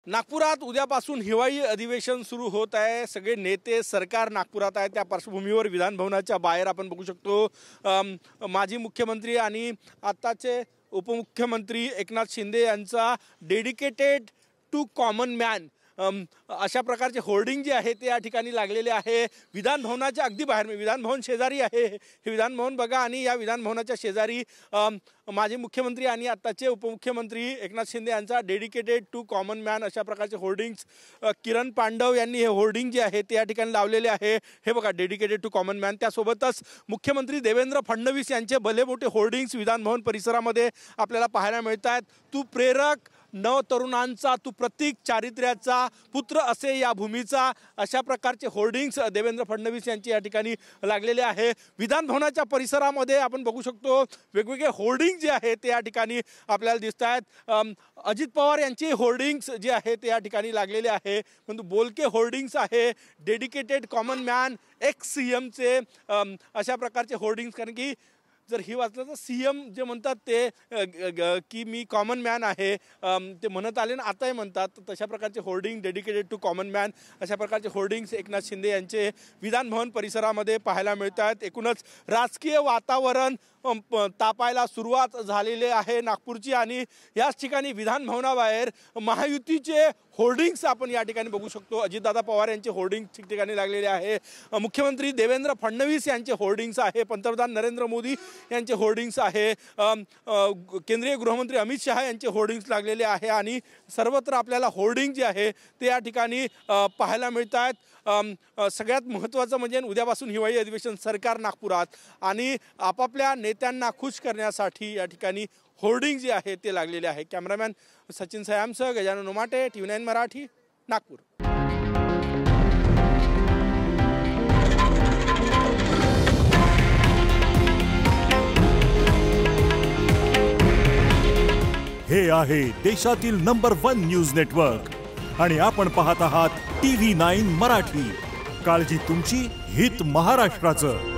नागपुरात उद्यापासून हिवाळी अधिवेशन सुरू होत आहे। सगळे नेते सरकार नागपुरात आहे। त्या पार्श्वभूमीवर विधान भवनाच्या बाहेर आपण बघू शकतो माजी मुख्यमंत्री आणि आताचे उपमुख्यमंत्री एकनाथ शिंदे यांचा डेडिकेटेड टू कॉमन मॅन अशा प्रकारचे होर्डिंग जे आहे ते या ठिकाणी लागलेले आहे। विधान भवनाच्या अगदी बाहेर विधान भवन शेजारी आहे हे विधान भवन बघा आणि या विधान भवनाच्या शेजारी माजी मुख्यमंत्री आणि आताचे उपमुख्यमंत्री एकनाथ शिंदे यांचा डेडिकेटेड टू कॉमन मॅन अशा प्रकारचे होर्डिंग्स किरण पांडव यांनी हे होर्डिंग जे आहे ते या ठिकाणी लावलेले आहे। हे बघा डेडिकेटेड टू कॉमन मॅन। त्यासोबतच मुख्यमंत्री देवेंद्र फडणवीस यांचे भले मोठे होर्डिंग्स विधान भवन परिसरामध्ये आपल्याला पाहायला मिळतात। तू प्रेरक नव तरुणांचा, तू प्रतीक चारित्र्याचा पुत्र असे या भूमीचा अशा प्रकारचे होर्डिंग्स देवेंद्र फडणवीस यांची या ठिकाणी लागलेले आहे। विधान भवनाच्या परिसरामध्ये आपण बघू शकतो वेगवेगळे होर्डिंग जे आहे ते या ठिकाणी आपल्याला दिसत आहेत। अजित पवार यांची होर्डिंग्स जे आहे ते या ठिकाणी लागलेले आहे, परंतु बोलके होर्डिंग्स आहे डेडिकेटेड कॉमन मॅन एक्स सीएमचे अशा प्रकारचे होर्डिंग्स। कारण की जर ही वाचलं तर सीएम जे म्हणतात ते की मी कॉमन मॅन आहे ते म्हणत आले ना आताही म्हणतात, तशा प्रकारचे hoarding dedicated to common man अशा प्रकारचे होर्डिंग्स एकनाथ शिंदे यांचे विधान भवन परिसरामध्ये पाहायला मिळतात। एकूणच राजकीय वातावरण तापायला सुरुवात झालेली आहे नागपूरची आणि याच ठिकाणी विधान भवनाबाहेर महायुतीचे होर्डिंग्स आपण या ठिकाणी बघू शकतो। अजितदादा पवार यांचे होर्डिंग्स ठिकठिकाणी लागलेले आहे। मुख्यमंत्री देवेंद्र फडणवीस यांचे होर्डिंग्स आहे, पंतप्रधान नरेंद्र मोदी यांचे होर्डिंग्स आहे, केंद्रीय गृहमंत्री अमित शहा यांचे होर्डिंग्स लागलेले आहे आणि सर्वत्र आपल्याला होर्डिंग जे आहे ते या ठिकाणी पाहायला मिळत आहेत। सगळ्यात महत्त्वाचं म्हणजे उद्यापासून हिवाळी अधिवेशन सरकार नागपुरात आणि आपापल्या नेत्यांना खुश करण्यासाठी या ठिकाणी होर्डिंग जे आहे ते लागलेले आहे। कॅमेरामॅन सचिन सयामसह गजानन उमाटे, TV9 मराठी, नागपूर। हे आहे देशातील नंबर 1 न्यूज नेटवर्क आणि आपण पाहत आहात TV9 मराठी। काळजी तुमची, हित महाराष्ट्राचं।